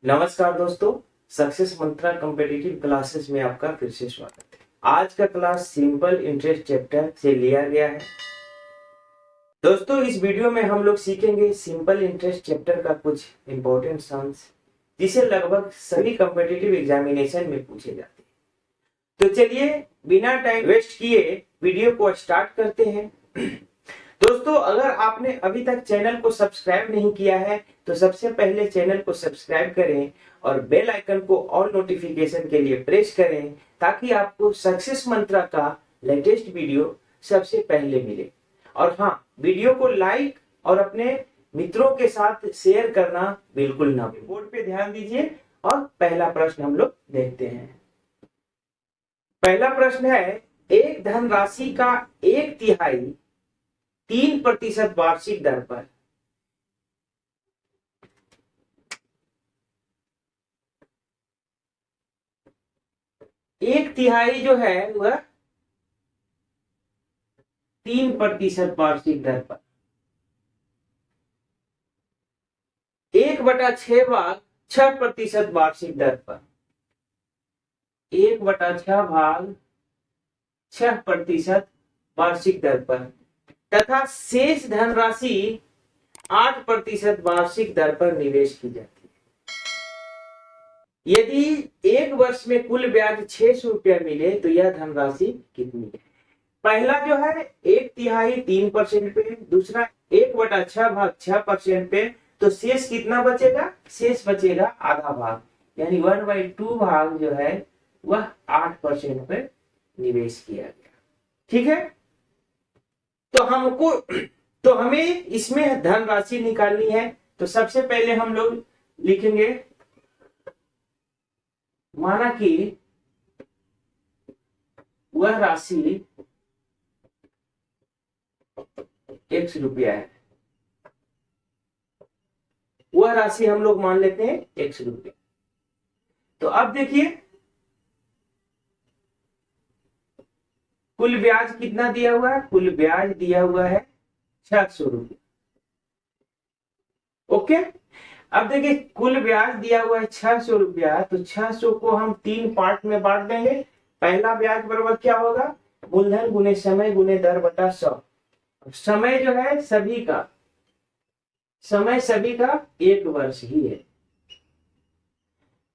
नमस्कार दोस्तों, सक्सेस मंत्रा competitive classes में आपका फिर से स्वागत है। आज का क्लास सिंपल इंटरेस्ट चैप्टर से लिया गया है। दोस्तों, इस वीडियो में हम लोग सीखेंगे सिंपल इंटरेस्ट चैप्टर का कुछ इंपॉर्टेंट सम्स जिसे लगभग सभी कॉम्पिटिटिव एग्जामिनेशन में पूछे जाते हैं। तो चलिए बिना टाइम वेस्ट किए वीडियो को स्टार्ट करते हैं। दोस्तों, अगर आपने अभी तक चैनल को सब्सक्राइब नहीं किया है तो सबसे पहले चैनल को सब्सक्राइब करें और बेल आइकन को ऑल नोटिफिकेशन के लिए प्रेस करें ताकि आपको सक्सेस मंत्रा का लेटेस्ट वीडियो सबसे पहले मिले। और हाँ, वीडियो को लाइक और अपने मित्रों के साथ शेयर करना बिल्कुल ना भूलें। बोर्ड पे ध्यान दीजिए और पहला प्रश्न हम लोग देखते हैं। पहला प्रश्न है, एक धनराशि का 1/3 3% वार्षिक दर पर 1/3 जो है वह 3% वार्षिक दर पर 1/6 भाग 6% वार्षिक दर पर 1/6 भाग 6% वार्षिक दर पर तथा शेष धनराशि 8% वार्षिक दर पर निवेश की जाती है। यदि एक वर्ष में कुल ब्याज 600 रुपया मिले तो यह धनराशि कितनी है? पहला जो है 1/3 3% पे, दूसरा 1/6 भाग 6% पे, तो शेष कितना बचेगा? शेष बचेगा आधा भाग, यानी 1/2 भाग जो है वह 8% पे निवेश किया गया। ठीक है, तो हमें इसमें धनराशि निकालनी है। तो सबसे पहले हम लोग लिखेंगे, माना कि वह राशि x रुपया है, वह राशि हम लोग मान लेते हैं x रुपया। तो अब देखिए कुल ब्याज कितना दिया हुआ है? कुल ब्याज दिया हुआ है 600 रुपया। ओके, अब देखिए कुल ब्याज दिया हुआ है 600 रुपया, तो 600 को हम 3 पार्ट में बांट देंगे। पहला ब्याज बराबर क्या होगा? मूलधन गुने समय गुने दर बटा 100। समय जो है सभी का, समय सभी का 1 वर्ष ही है,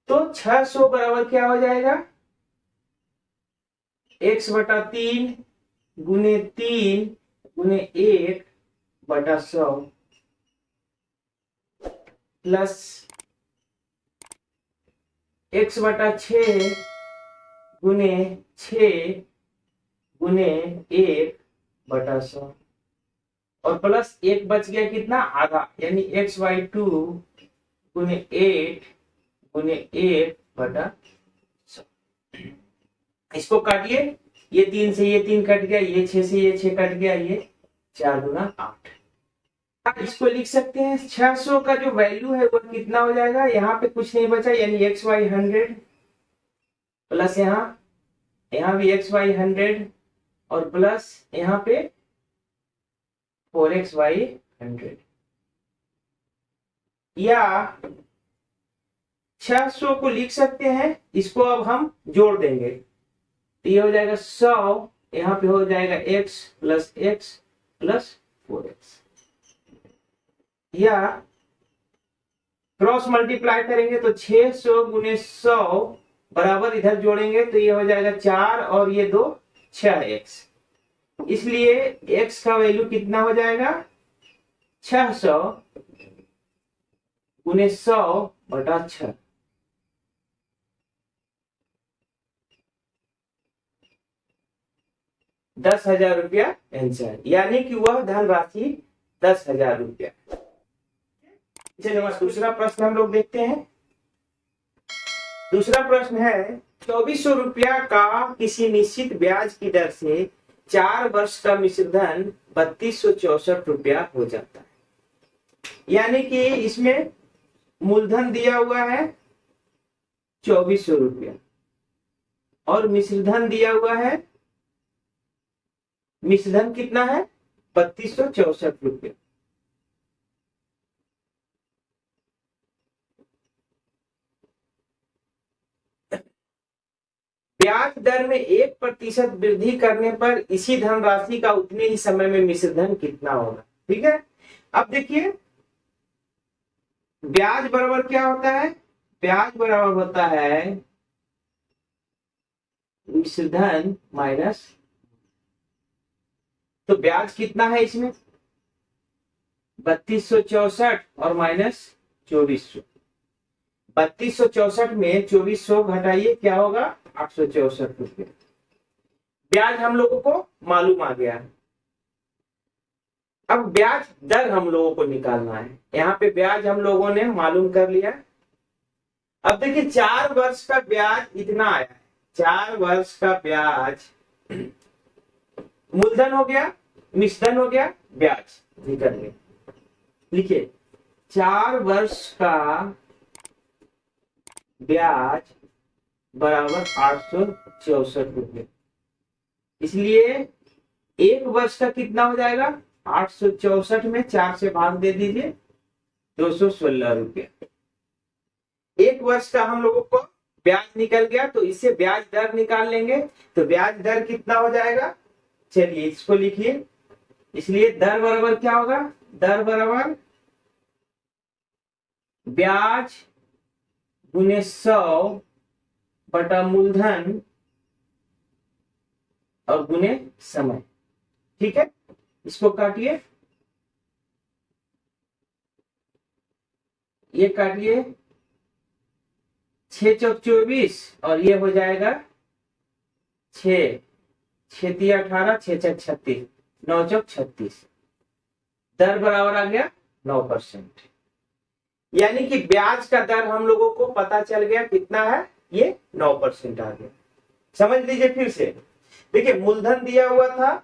तो 600 बराबर क्या हो जाएगा? x/3 गुने 3 गुने 1/100 प्लस x/6 गुने 6 गुने 1/100 और प्लस 1 बच गया कितना? आधा, यानी x/2 गुने 8 गुने 1/100। इसको काटिए, ये 3 से ये 3 कट गया, ये 6 से ये 6 कट गया, ये 4 गुना 8। आप इसको लिख सकते हैं 600 का जो वैल्यू है वो कितना हो जाएगा? यहाँ पे कुछ नहीं बचा, यानी x/100 प्लस यहाँ भी x/100 और प्लस यहाँ पे 4x/100, या 600 को लिख सकते हैं, इसको अब हम जोड़ देंगे तो ये हो जाएगा 100, यहाँ पे हो जाएगा x plus x plus 4x, या क्रॉस मल्टीप्लाई करेंगे तो 600 गुने 100 बराबर इधर जोड़ेंगे तो ये हो जाएगा 4 और ये 2 6x। इसलिए x का वैल्यू कितना हो जाएगा? 600 गुने 100/6। 10,000 रुपया आंसर, यानी कि वह धनराशि 10,000 रुपया। चलिए दूसरा प्रश्न हम लोग देखते हैं। दूसरा प्रश्न है, 2400 रुपया का किसी निश्चित ब्याज की दर से 4 वर्ष का मिश्रधन 3264 रुपया हो जाता है। यानी कि इसमें मूलधन दिया हुआ है 2400 रुपया और मिश्रधन दिया हुआ है, मिश्रधन कितना है? 3264 रुपया। ब्याज दर में 1% वृद्धि करने पर इसी धनराशि का उतने ही समय में मिश्र धन कितना होगा। ठीक है, अब देखिए ब्याज बराबर क्या होता है, ब्याज बराबर होता है मिश्र धन माइनस, तो ब्याज कितना है इसमें 3264 और माइनस 2400। 3264 में 2400 घटाइए क्या होगा 864 रुपये। ब्याज हम लोगों को मालूम आ गया है। अब ब्याज दर हम लोगों को निकालना है। यहाँ पे ब्याज हम लोगों ने मालूम कर लिया। अब देखिए 4 वर्ष का ब्याज इतना आया है, 4 वर्ष का ब्याज मूलधन हो गया, मिश्रधन हो गया, ब्याज निकल गया। लिखिए 4 वर्ष का ब्याज बराबर 864 रुपये, इसलिए 1 वर्ष का कितना हो जाएगा 864 में 4 से भाग दे दीजिए 216 रुपये। 1 वर्ष का हम लोगों को ब्याज निकल गया, तो इससे ब्याज दर निकाल लेंगे। तो ब्याज दर कितना हो जाएगा, चलिए इसको लिखिए। इसलिए दर बराबर क्या होगा, दर बराबर ब्याज गुने 100 बटा मूलधन और गुने समय। ठीक है, इसको काटिए, ये काटिए 6 चौक 24 और ये हो जाएगा 6 6 तिया 18 6 चौक 36 9 चौक 36। दर बराबर आ गया 9%। यानी कि ब्याज का दर हम लोगों को पता चल गया कितना है, ये 9% आ गया। समझ लीजिए फिर से, देखिए मूलधन दिया हुआ था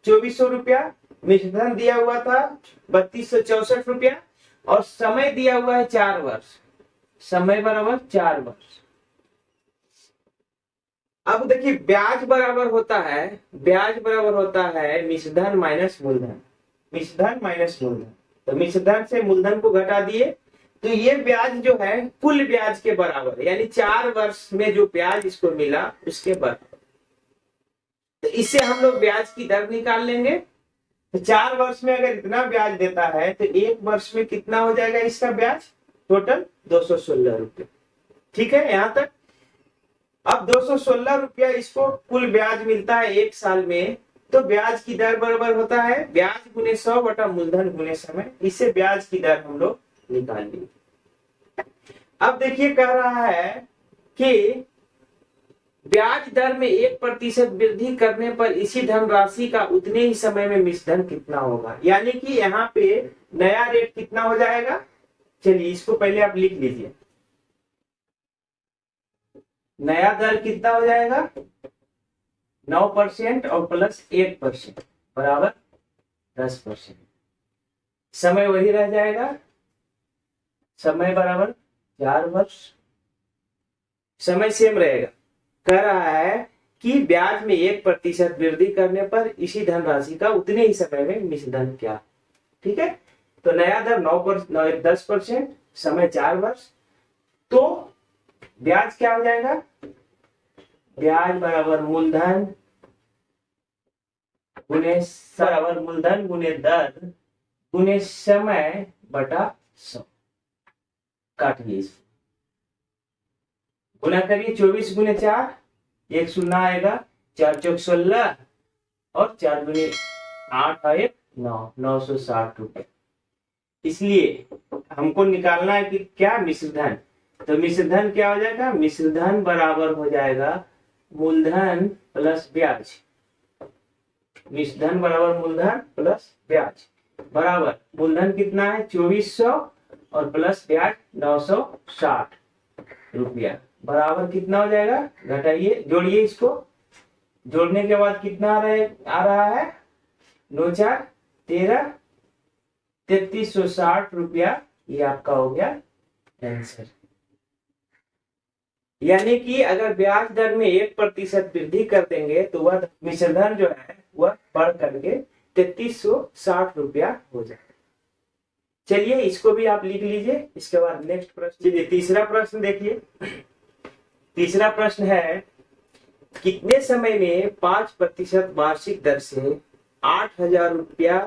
2400 रुपया, मिश्रधन दिया हुआ था 3264 रुपया और समय दिया हुआ है 4 वर्ष, समय बराबर 4 वर्ष। अब देखिए ब्याज बराबर होता है, ब्याज बराबर होता है मिश्रधन माइनस मूलधन, मिश्रधन माइनस मूलधन। तो मिश्रधन से मूलधन को घटा दिए तो ये ब्याज जो है कुल ब्याज के बराबर है, यानी 4 वर्ष में जो ब्याज इसको मिला उसके बराबर। तो इससे हम लोग ब्याज की दर निकाल लेंगे। तो 4 वर्ष में अगर इतना ब्याज देता है तो 1 वर्ष में कितना हो जाएगा इसका ब्याज, टोटल 216 रुपये। ठीक है यहां तक। अब 216 रुपया इसको कुल ब्याज मिलता है 1 साल में, तो ब्याज की दर बराबर होता है ब्याज गुने 100 बटा मूलधन गुने समय। इससे ब्याज की दर हम लोग निकाल ली। अब देखिए कह रहा है कि ब्याज दर में 1% वृद्धि करने पर इसी धनराशि का उतने ही समय में मिश्रधन कितना होगा। यानी कि यहाँ पे नया रेट कितना हो जाएगा, चलिए इसको पहले आप लिख लीजिए। नया दर कितना हो जाएगा 9% और प्लस 1% बराबर 10%। समय वही रह जाएगा, समय बराबर 4 वर्ष, समय सेम रहेगा। कह रहा है कि ब्याज में 1% वृद्धि करने पर इसी धनराशि का उतने ही समय में मिश्रधन क्या। ठीक है, तो नया दर 10%, समय 4 वर्ष, तो ब्याज क्या हो जाएगा, ब्याज बराबर मूलधन गुने बराबर मूलधन गुने दर गुने समय बटा 100। काटिए इसको, गुना करिए 24 गुने 4, 1 शून्य आएगा, 4 चौक 16 और 4 गुने 8 आए 9, 960 रुपए। इसलिए हमको निकालना है कि क्या मिश्रधन, तो मिश्रधन क्या हो जाएगा, मिश्रधन बराबर हो जाएगा मूलधन प्लस ब्याज, मिश्रधन बराबर मूलधन प्लस ब्याज बराबर मूलधन कितना है 2400 और प्लस ब्याज 960 रुपया बराबर कितना हो जाएगा, घटाइए जोड़िए इसको, जोड़ने के बाद कितना आ रहा है 9 4 13 3360 रुपया। ये आपका हो गया आंसर। यानी कि अगर ब्याज दर में 1% वृद्धि कर देंगे तो वह मिश्रधन जो है वह बढ़ करके 3360 रुपया हो जाए। चलिए इसको भी आप लिख लीजिए। इसके बाद नेक्स्ट प्रश्न, चलिए तीसरा प्रश्न देखिए। तीसरा प्रश्न है कितने समय में 5% वार्षिक दर से 8,000 रुपया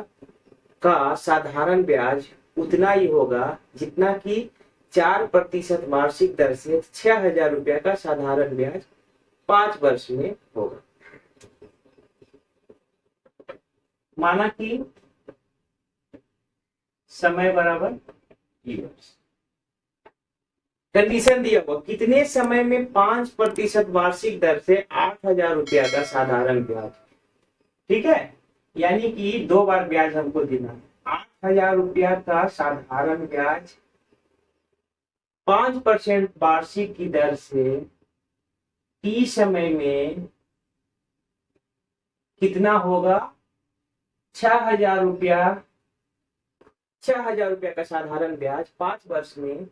का साधारण ब्याज उतना ही होगा जितना कि 4% वार्षिक दर से 6,000 रुपया का साधारण ब्याज 5 वर्ष में होगा। माना कि समय बराबर ई वर्ष। कंडीशन दिया हुआ कितने समय में 5% वार्षिक दर से 8,000 रुपया का साधारण ब्याज। ठीक है, यानी कि 2 बार ब्याज हमको देना है। 8,000 रुपया का साधारण ब्याज 5% वार्षिक की दर से टी समय में कितना होगा? 6,000 रुपया। 6,000 रुपया का साधारण ब्याज 5 वर्ष में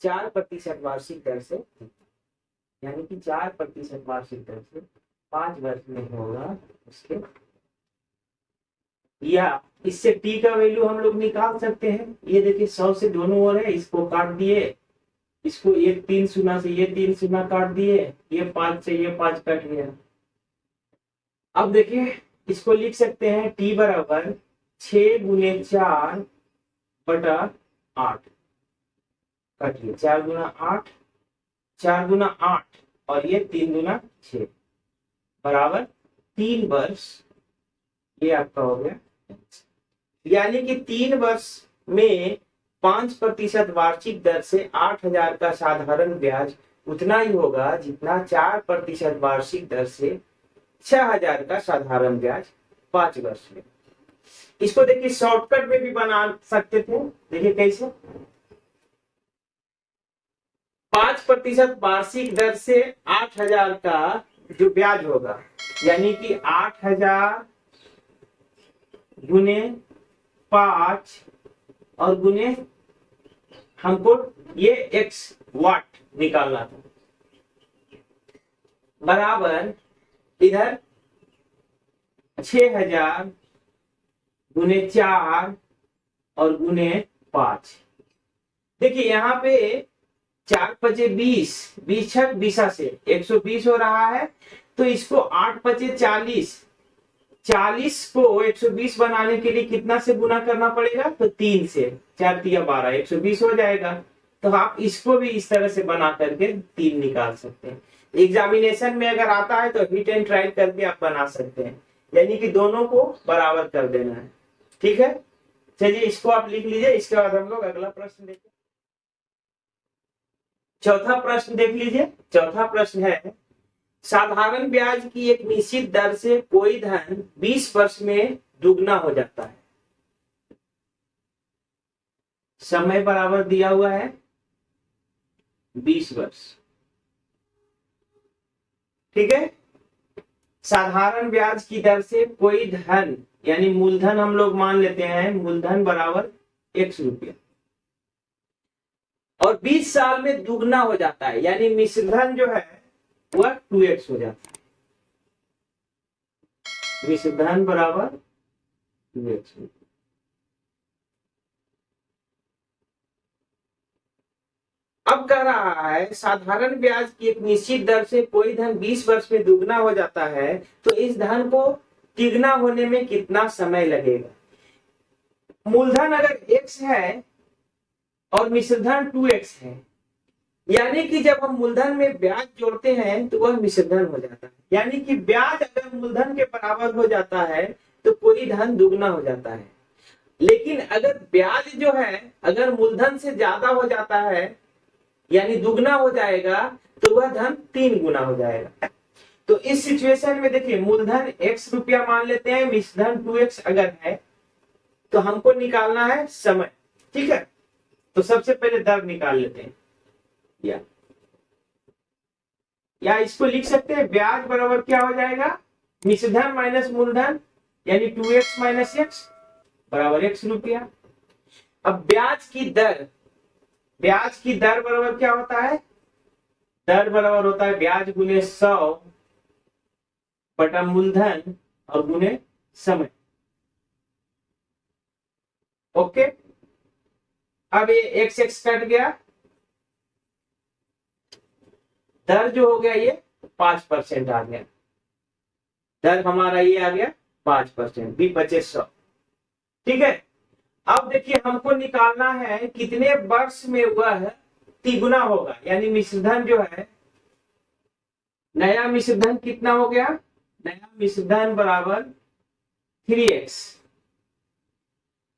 4% वार्षिक दर से, यानी कि 4% वार्षिक दर से 5 वर्ष में होगा उसके। या इससे टी का वैल्यू हम लोग निकाल सकते हैं। ये देखिए 100 से दोनों ओर है, इसको काट दिए, इसको ये 3 शून्य से ये 3 शून्य काट दिए, ये 5 से ये 5 कट गया। अब देखिए इसको लिख सकते हैं टी बराबर 6 गुने 4 बटा 8। काटिए 4 गुना 8, 4 गुना 8 और ये 3 गुना 6 बराबर 3 वर्ष। ये आपका हो गया। यानी कि 3 वर्ष में 5% वार्षिक दर से 8,000 का साधारण ब्याज उतना ही होगा जितना 4% वार्षिक दर से 6,000 का साधारण ब्याज 5 वर्ष में। इसको देखिए शॉर्टकट में भी बना सकते थे। देखिए कैसे? 5% वार्षिक दर से 8,000 का जो ब्याज होगा, यानी कि 8,000 गुने 5 और गुने हमको ये x वाट निकालना था, बराबर इधर 6,000 गुने 4 और गुने 5। देखिए यहाँ पे 4 पचे 20, 20 छक 20 से 120 हो रहा है। तो इसको 8 पचे 40, 40 को 120 बनाने के लिए कितना से गुना करना पड़ेगा? तो 3 से। 4 तिया 12, 120 हो जाएगा। तो आप इसको भी इस तरह से बना करके 3 निकाल सकते हैं। एग्जामिनेशन में अगर आता है तो हिट एंड ट्रायल करके आप बना सकते हैं, यानी कि दोनों को बराबर कर देना है। ठीक है, चलिए इसको आप लिख लीजिए। इसके बाद हम लोग अगला प्रश्न देखें। चौथा प्रश्न देख लीजिए। चौथा प्रश्न है साधारण ब्याज की एक निश्चित दर से कोई धन 20 वर्ष में दुगना हो जाता है। समय बराबर दिया हुआ है 20 वर्ष। ठीक है, साधारण ब्याज की दर से कोई धन, यानी मूलधन हम लोग मान लेते हैं, मूलधन बराबर x रुपया, और 20 साल में दुगना हो जाता है, यानी मिश्रधन जो है वह 2x हो जाता है। मिश्रधन बराबर 2x। अब कह रहा है साधारण ब्याज की एक निश्चित दर से कोई धन 20 वर्ष में दुगना हो जाता है, तो इस धन को तिगुना होने में कितना समय लगेगा? मूलधन अगर x है और मिश्रधन 2x है, यानी कि जब हम मूलधन में ब्याज जोड़ते हैं तो वह मिश्रधन हो जाता है। यानी कि ब्याज अगर मूलधन के बराबर हो जाता है तो कोई धन दुगना हो जाता है। लेकिन अगर ब्याज जो है अगर मूलधन से ज्यादा हो जाता है, यानी दुगना हो जाएगा, तो वह धन 3 गुना हो जाएगा। तो इस सिचुएशन में देखिए मूलधन x रुपया मान लेते हैं, मिश्रधन 2x अगर है, तो हमको निकालना है समय। ठीक है, तो सबसे पहले दर निकाल लेते हैं। या इसको लिख सकते हैं ब्याज बराबर क्या हो जाएगा? मिश्रधन माइनस मूलधन, यानी 2x माइनस x बराबर x रुपया। अब ब्याज की दर बराबर क्या होता है? दर बराबर होता है ब्याज गुने 100 बटा मूलधन और गुने समय। ओके, अब ये x कट गया, दर जो हो गया ये 5% आ गया, दर हमारा ये आ गया 5%, बी बचे 100। ठीक है, अब देखिए हमको निकालना है कितने वर्ष में हुआ है तिगुना होगा, यानी मिश्रधन जो है, नया मिश्रधन कितना हो गया, नया मिश्रधन बराबर 3x,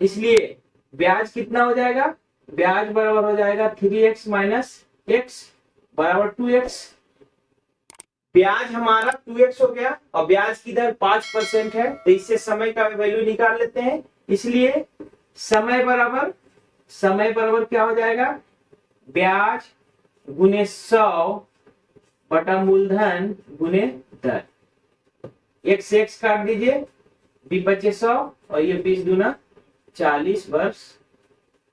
इसलिए ब्याज कितना हो जाएगा, ब्याज बराबर हो जाएगा 3x माइनस x बराबर 2x। ब्याज हमारा 2x हो गया और ब्याज की दर 5% है, तो इससे समय का वैल्यू निकाल लेते हैं। इसलिए समय बराबर क्या हो जाएगा, ब्याज गुने 100 बटा मूलधन गुने दर, एक से x काट दीजिए, बी बचे 100 और ये 20 दूना 40 वर्ष,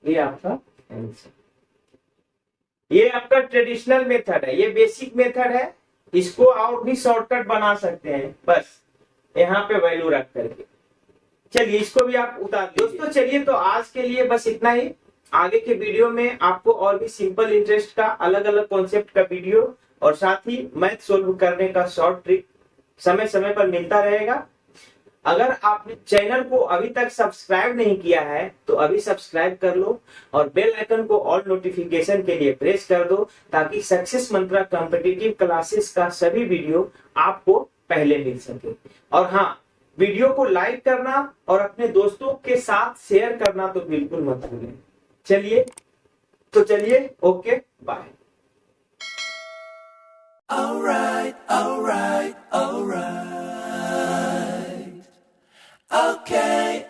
ये आपका आंसर। ये आपका ट्रेडिशनल मेथड है, ये बेसिक मेथड है, इसको और भी शॉर्टकट बना सकते हैं, बस यहाँ पे वैल्यू रख करके। चलिए इसको भी आप उतार दीजिए। दोस्तों चलिए, तो आज के लिए बस इतना ही। आगे के वीडियो में आपको और भी सिंपल इंटरेस्ट का अलग अलग कॉन्सेप्ट का वीडियो और साथ ही मैथ सोल्व करने का शॉर्ट ट्रिक समय समय पर मिलता रहेगा। अगर आपने चैनल को अभी तक सब्सक्राइब नहीं किया है तो अभी सब्सक्राइब कर लो और बेल आइकन को ऑल नोटिफिकेशन के लिए प्रेस कर दो, ताकि सक्सेस मंत्रा कॉम्पिटिटिव क्लासेस का सभी वीडियो आपको पहले मिल सके। और हाँ, वीडियो को लाइक करना और अपने दोस्तों के साथ शेयर करना तो बिल्कुल मत भूलें। चलिए ओके बाय। Alright. Okay.